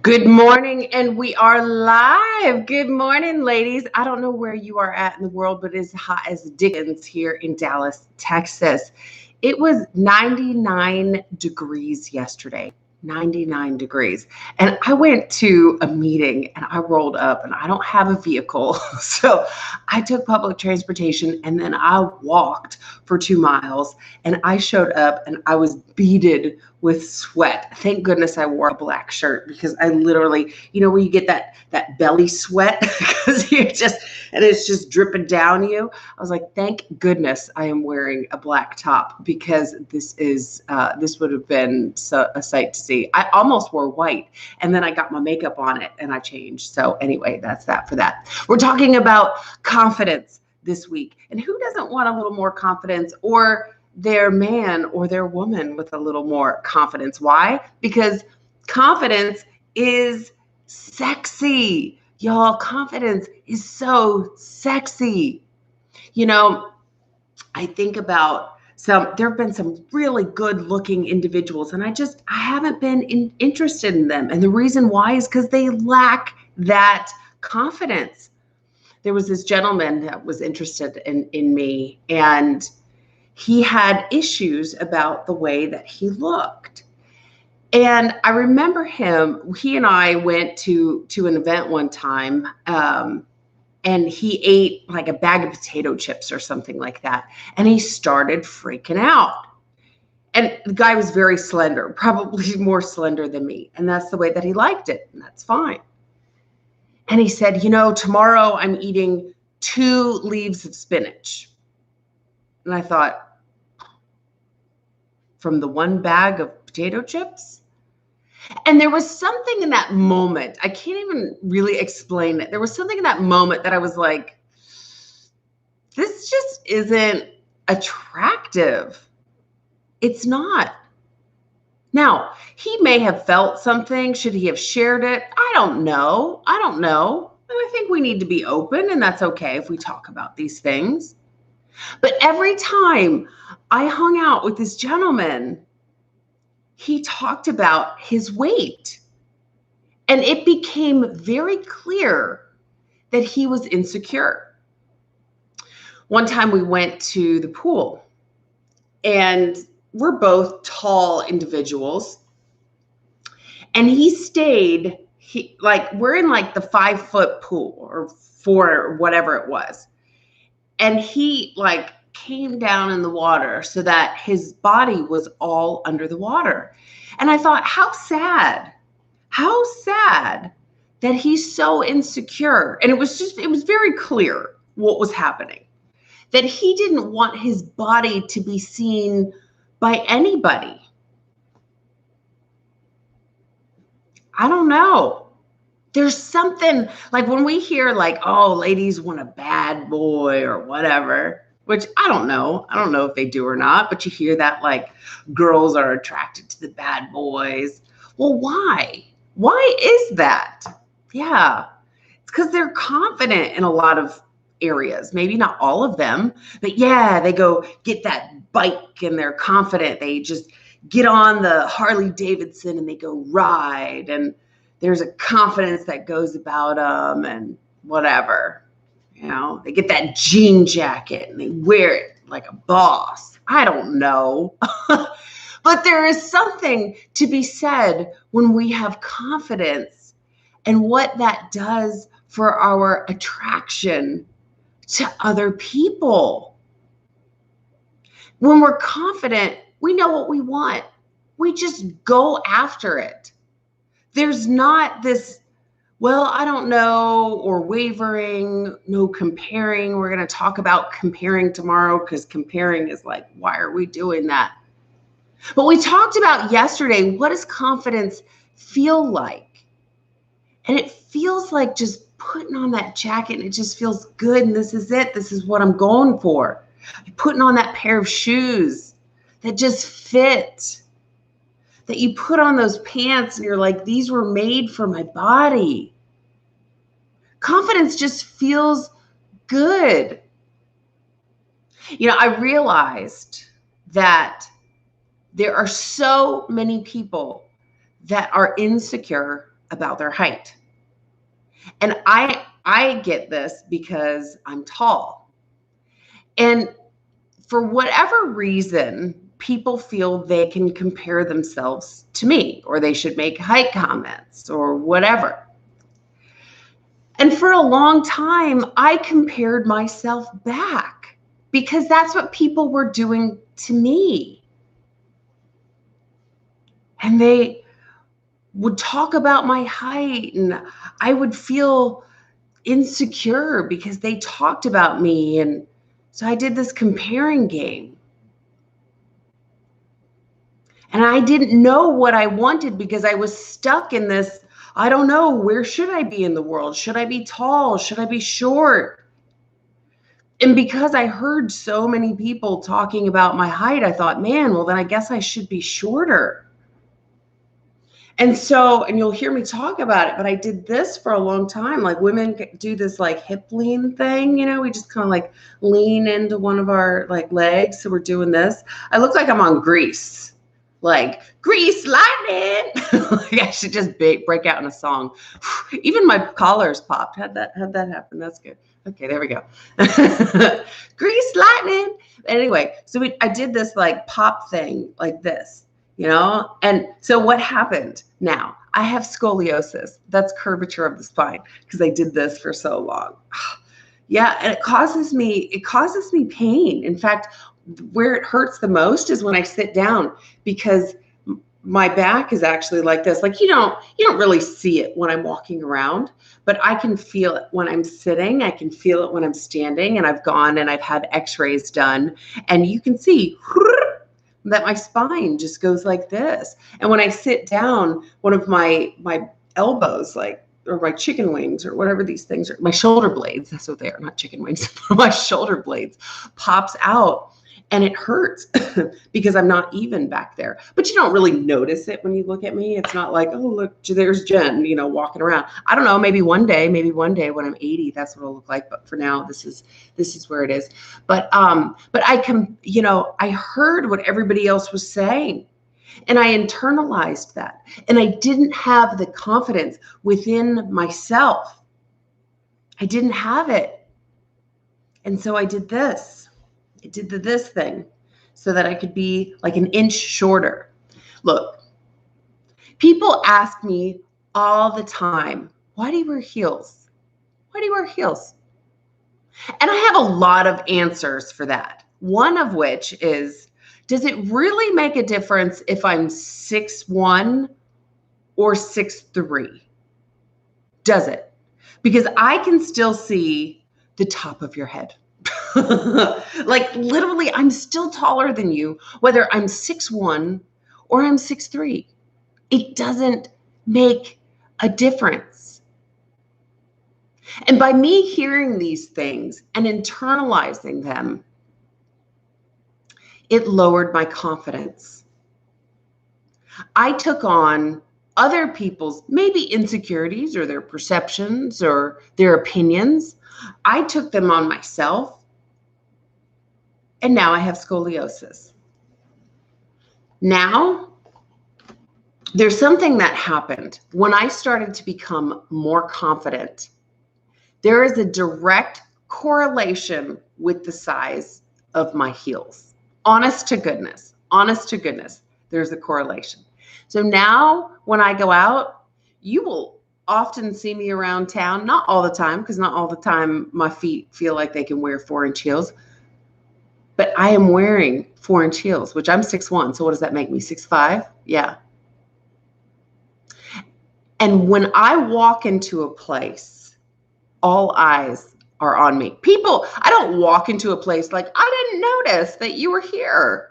Good morning, and we are live. Good morning, ladies. I don't know where you are at in the world, but it's hot as Dickens here in Dallas, Texas. It was 99 degrees yesterday. 99 degrees. And I went to a meeting and I rolled up, and I don't have a vehicle. So I took public transportation and then I walked for 2 miles, and I showed up and I was beaded with sweat. Thank goodness I wore a black shirt, because I literally, where you get that belly sweat because it's just dripping down you. I was like, thank goodness I am wearing a black top, because this would have been a sight to see. I almost wore white, and then I got my makeup on it and I changed. So anyway, that's that for that. We're talking about confidence this week, and who doesn't want a little more confidence, or their man or their woman with a little more confidence? Why? Because confidence is sexy. Y'all, confidence is so sexy. I think about there have been some really good looking individuals, and I haven't been interested in them. And the reason why is because they lack that confidence. There was this gentleman that was interested in me, and he had issues about the way that he looked. And I remember he and I went to an event one time, and he ate like a bag of potato chips or something like that. And he started freaking out. And the guy was very slender, probably more slender than me. And that's the way that he liked it. And that's fine. And he said, tomorrow I'm eating 2 leaves of spinach. And I thought, from the one bag of potato chips? And there was something in that moment, I can't even really explain it. There was something in that moment that I was like, this just isn't attractive. It's not. Now, he may have felt something. Should he have shared it? I don't know. And I think we need to be open, and that's okay if we talk about these things. But every time I hung out with this gentleman, he talked about his weight. And it became very clear that he was insecure. One time we went to the pool, and we're both tall individuals. And he stayed, we're in like the 5-foot pool, or 4, or whatever it was. And he came down in the water so that his body was all under the water. And I thought, how sad that he's so insecure. And it was very clear what was happening, that he didn't want his body to be seen by anybody. I don't know. There's something like when we hear oh, ladies want a bad boy or whatever, which I don't know. I don't know if they do or not, but you hear that girls are attracted to the bad boys. Well, why? Why is that? Yeah, it's because they're confident in a lot of areas. Maybe not all of them, but yeah, they go get that bike and they're confident. They just get on the Harley Davidson and they go ride, and there's a confidence that goes about them, and whatever. They get that jean jacket and they wear it like a boss. I don't know. But there is something to be said when we have confidence, and what that does for our attraction to other people. When we're confident, we know what we want. We just go after it. There's not this, well, I don't know, or wavering, no comparing. We're going to talk about comparing tomorrow, because comparing is why are we doing that? But we talked about yesterday, what does confidence feel like? And it feels like just putting on that jacket, and it just feels good, and this is it. This is what I'm going for. Putting on that pair of shoes that just fit. That you put on those pants and you're like, these were made for my body. Confidence just feels good. I realized that there are so many people that are insecure about their height. And I get this because I'm tall. And for whatever reason, people feel they can compare themselves to me, or they should make height comments or whatever. And for a long time, I compared myself back because that's what people were doing to me. And they would talk about my height, and I would feel insecure because they talked about me. And so I did this comparing game. And I didn't know what I wanted because I was stuck in this, I don't know, where should I be in the world? Should I be tall? Should I be short? And because I heard so many people talking about my height, I thought, man, well, then I guess I should be shorter. And so, and you'll hear me talk about it, but I did this for a long time. Like, women do this like hip lean thing, you know, we just kind of like lean into one of our like legs. So we're doing this. I look like I'm on Grease, like Grease lightning. Like I should just break out in a song. Even my collars popped. How'd that happen? That's good. Okay, there we go. Grease lightning. Anyway, so I did this like pop thing like this, you know? And so what happened now? I have scoliosis. That's curvature of the spine because I did this for so long. Yeah, and it causes me pain. In fact, where it hurts the most is when I sit down, because my back is actually like this. Like you don't really see it when I'm walking around, but I can feel it when I'm sitting. I can feel it when I'm standing, and I've gone and I've had x-rays done, and you can see that my spine just goes like this. And when I sit down, one of my elbows, like, or my chicken wings or whatever these things are, my shoulder blades, that's what they are, not chicken wings, my shoulder blades pops out. And it hurts because I'm not even back there. But you don't really notice it when you look at me. It's not like, oh, look, there's Jen, you know, walking around. I don't know, maybe one day when I'm 80, that's what it'll look like. But for now, this is where it is. But I can, you know, I heard what everybody else was saying, and I internalized that. And I didn't have the confidence within myself. I didn't have it. And so I did this. I did this thing so that I could be like an inch shorter. Look, people ask me all the time, why do you wear heels? Why do you wear heels? And I have a lot of answers for that. One of which is, does it really make a difference if I'm 6'1" or 6'3"? Does it? Because I can still see the top of your head. Like literally, I'm still taller than you, whether I'm 6'1" or I'm 6'3". It doesn't make a difference. And by me hearing these things and internalizing them, it lowered my confidence. I took on other people's maybe insecurities or their perceptions or their opinions. I took them on myself. And now I have scoliosis. Now, there's something that happened when I started to become more confident. There is a direct correlation with the size of my heels. Honest to goodness, there's a correlation. So now when I go out, you will often see me around town, not all the time, because not all the time my feet feel like they can wear 4-inch heels. But I am wearing 4-inch heels, which I'm 6'1". So what does that make me? 6'5"? Yeah. And when I walk into a place, all eyes are on me. People, I don't walk into a place like, I didn't notice that you were here.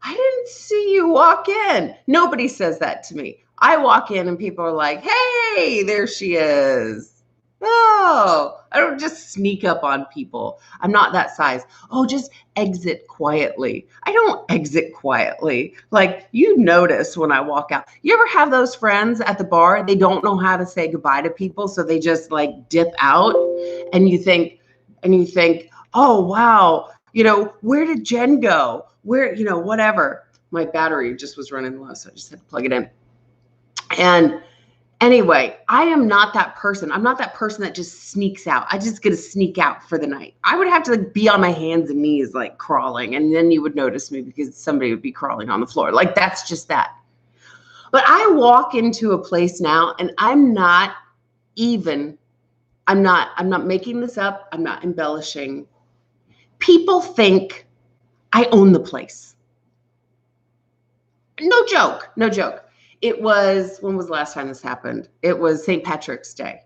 I didn't see you walk in. Nobody says that to me. I walk in and people are like, hey, there she is. Oh, I don't just sneak up on people. I'm not that size. Oh, just exit quietly. I don't exit quietly. Like, you notice when I walk out. You ever have those friends at the bar? They don't know how to say goodbye to people, so they just like dip out, and you think, oh, wow, you know, where did Jen go? Where, you know, whatever. My battery just was running low, so I just had to plug it in. And anyway, I am not that person. I'm not that person that just sneaks out. I just get to sneak out for the night. I would have to like be on my hands and knees, like crawling, and then you would notice me because somebody would be crawling on the floor. Like that's just that. But I walk into a place now and I'm not making this up. I'm not embellishing. People think I own the place. No joke. No joke. It was, when was the last time this happened? It was St. Patrick's Day.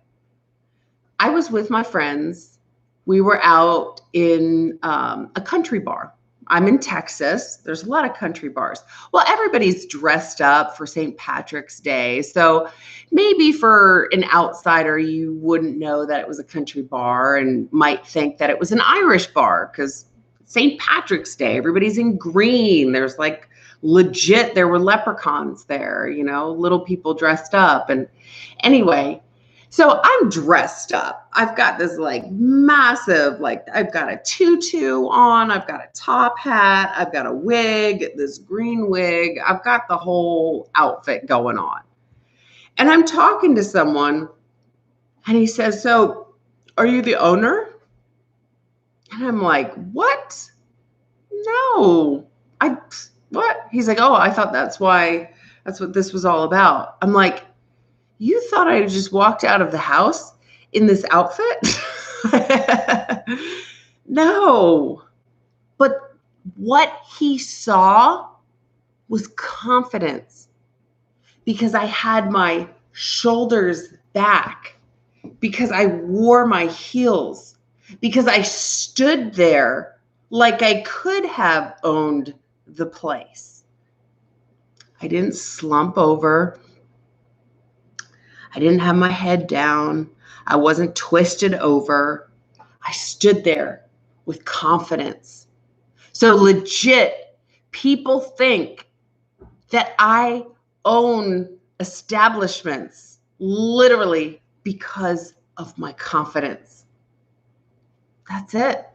I was with my friends. We were out in a country bar. I'm in Texas. There's a lot of country bars. Well, everybody's dressed up for St. Patrick's Day. So maybe for an outsider, you wouldn't know that it was a country bar and might think that it was an Irish bar because St. Patrick's Day, everybody's in green. There's like legit, there were leprechauns there, you know, little people dressed up. And anyway, so I'm dressed up. I've got this like massive, like I've got a tutu on, I've got a top hat, I've got a wig, this green wig. I've got the whole outfit going on. And I'm talking to someone and he says, "So are you the owner?" And I'm like, "What? No, what?" He's like, "Oh, I thought that's what this was all about." I'm like, "You thought I just walked out of the house in this outfit?" No. But what he saw was confidence because I had my shoulders back, because I wore my heels, because I stood there like I could have owned the place. I didn't slump over. I didn't have my head down. I wasn't twisted over. I stood there with confidence. So legit, people think that I own establishments literally because of my confidence. That's it.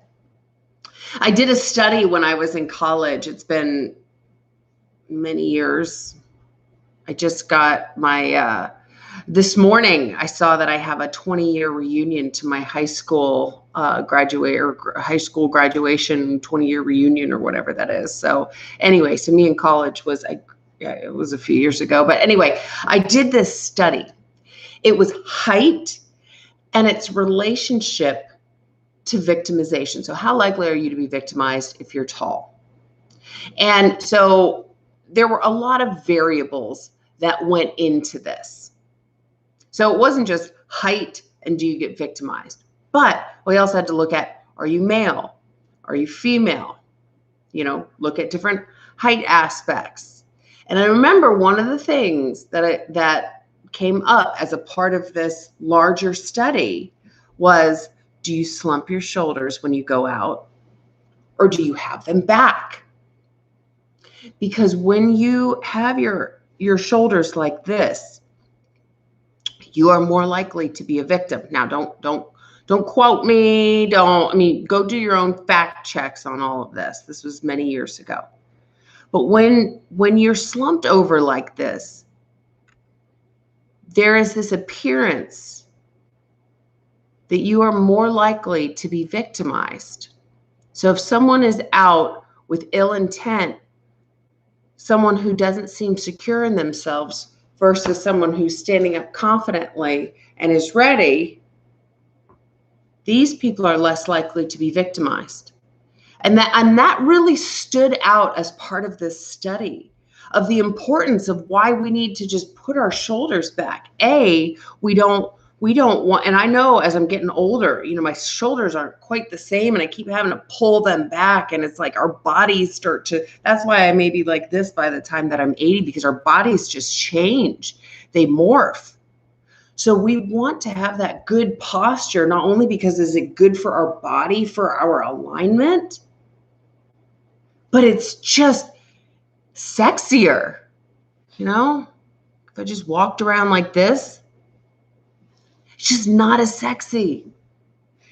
I did a study when I was in college. It's been many years. I just got my, this morning I saw that I have a 20-year reunion to my high school high school graduation 20-year reunion or whatever that is. So anyway, so me in college it was a few years ago. But anyway, I did this study. It was height and its relationship to victimization. So how likely are you to be victimized if you're tall? And so there were a lot of variables that went into this. So it wasn't just height and do you get victimized, but we also had to look at, are you male? Are you female? You know, look at different height aspects. And I remember one of the things that came up as a part of this larger study was, do you slump your shoulders when you go out or do you have them back? Because when you have your shoulders like this, you are more likely to be a victim. Now, don't quote me. Go do your own fact checks on all of this. This was many years ago. But when you're slumped over like this, there is this appearance that you are more likely to be victimized. So if someone is out with ill intent, someone who doesn't seem secure in themselves versus someone who's standing up confidently and is ready, these people are less likely to be victimized. And that really stood out as part of this study of the importance of why we need to just put our shoulders back. We don't want, and I know as I'm getting older, you know, my shoulders aren't quite the same and I keep having to pull them back. And it's like our bodies that's why I may be like this by the time that I'm 80, because our bodies just change. They morph. So we want to have that good posture, not only because is it good for our body, for our alignment, but it's just sexier. You know, if I just walked around like this, it's just not as sexy.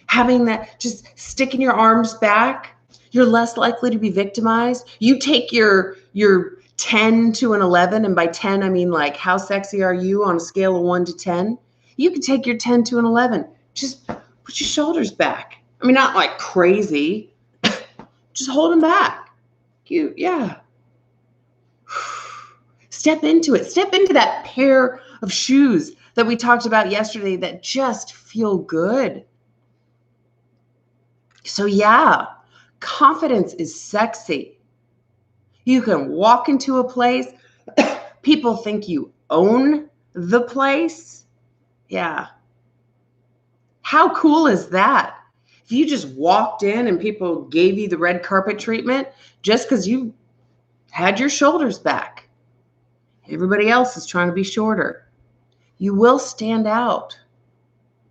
Having that, just sticking your arms back, you're less likely to be victimized. You take your 10 to an 11, and by 10, I mean like how sexy are you on a scale of 1 to 10? You can take your 10 to an 11. Just put your shoulders back. I mean, not like crazy. Just hold them back. Yeah. Step into it. Step into that pair of shoes that we talked about yesterday that just feel good. So yeah, confidence is sexy. You can walk into a place, people think you own the place. Yeah. How cool is that? If you just walked in and people gave you the red carpet treatment just because you had your shoulders back. Everybody else is trying to be shorter. You will stand out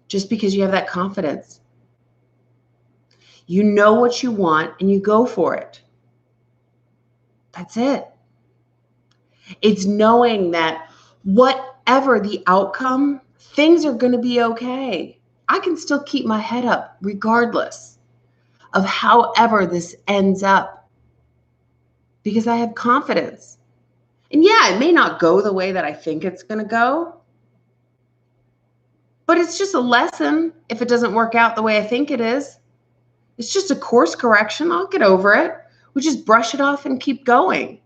just because you have that confidence. You know what you want and you go for it. That's it. It's knowing that whatever the outcome, things are going to be okay. I can still keep my head up regardless of however this ends up because I have confidence. And yeah, it may not go the way that I think it's going to go, but it's just a lesson if it doesn't work out the way I think it is. It's just a course correction. I'll get over it. We just brush it off and keep going.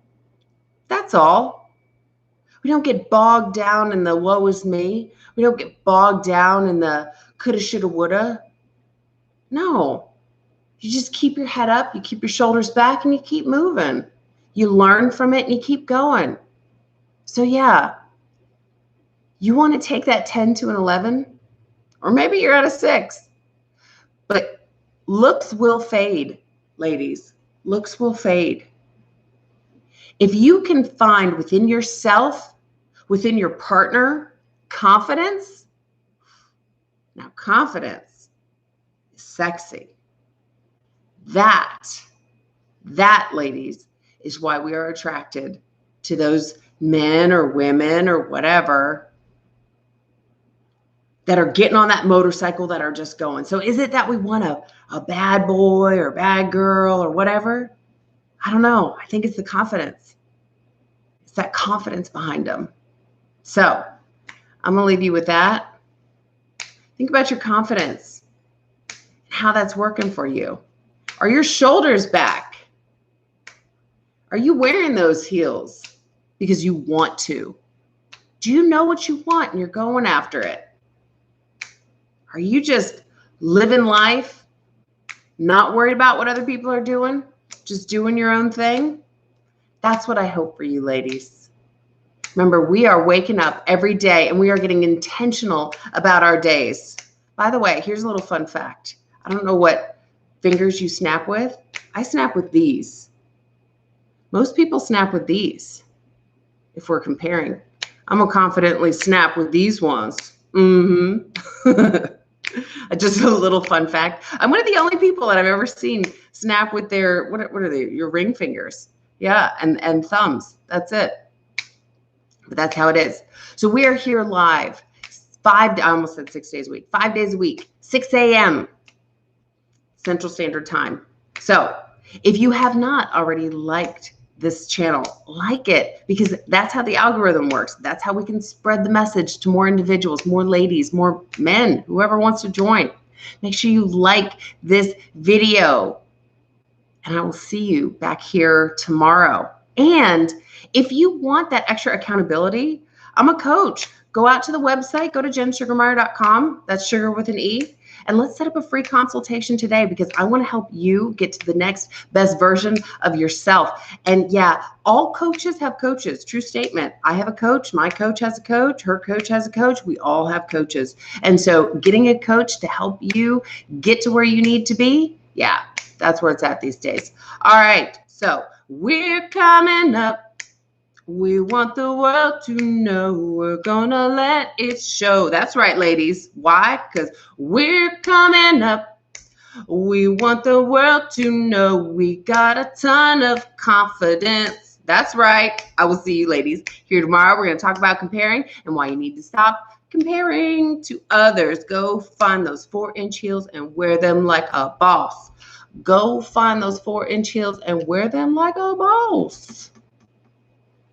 That's all. We don't get bogged down in the woe is me. We don't get bogged down in the coulda, shoulda, woulda. No. You just keep your head up, you keep your shoulders back, and you keep moving. You learn from it and you keep going. So yeah, you want to take that 10 to an 11, or maybe you're at a 6. But looks will fade, ladies. Looks will fade. If you can find within yourself, within your partner, confidence, now confidence is sexy. That, ladies, is why we are attracted to those men or women or whatever that are getting on that motorcycle, that are just going. So is it that we want a bad boy or bad girl or whatever? I don't know. I think it's the confidence. It's that confidence behind them. So I'm going to leave you with that. Think about your confidence and how that's working for you. Are your shoulders back? Are you wearing those heels because you want to? Do you know what you want and you're going after it? Are you just living life, not worried about what other people are doing, just doing your own thing? That's what I hope for you, ladies. Remember, we are waking up every day and we are getting intentional about our days. By the way, here's a little fun fact. I don't know what fingers you snap with. I snap with these. Most people snap with these. If we're comparing, I'm gonna confidently snap with these ones. Just a little fun fact. I'm one of the only people that I've ever seen snap with their, what are they? Your ring fingers. Yeah, and thumbs. That's it. But that's how it is. So we are here live, I almost said 6 days a week, 5 days a week, 6 a.m. Central Standard Time. So if you have not already liked this channel, like it, because that's how the algorithm works. That's how we can spread the message to more individuals, more ladies, more men, whoever wants to join. Make sure you like this video, and I will see you back here tomorrow. And if you want that extra accountability, I'm a coach. Go out to the website, go to jensugarmeyer.com. That's sugar with an E. And let's set up a free consultation today, because I want to help you get to the next best version of yourself. And yeah, all coaches have coaches. True statement. I have a coach. My coach has a coach. Her coach has a coach. We all have coaches. And so getting a coach to help you get to where you need to be, yeah, that's where it's at these days. All right. So we're coming up. We want the world to know, we're gonna let it show. That's right, ladies. Why? Because we're coming up. We want the world to know we got a ton of confidence. That's right. I will see you ladies here tomorrow. We're going to talk about comparing and why you need to stop comparing to others. Go find those 4-inch heels and wear them like a boss. Go find those 4-inch heels and wear them like a boss.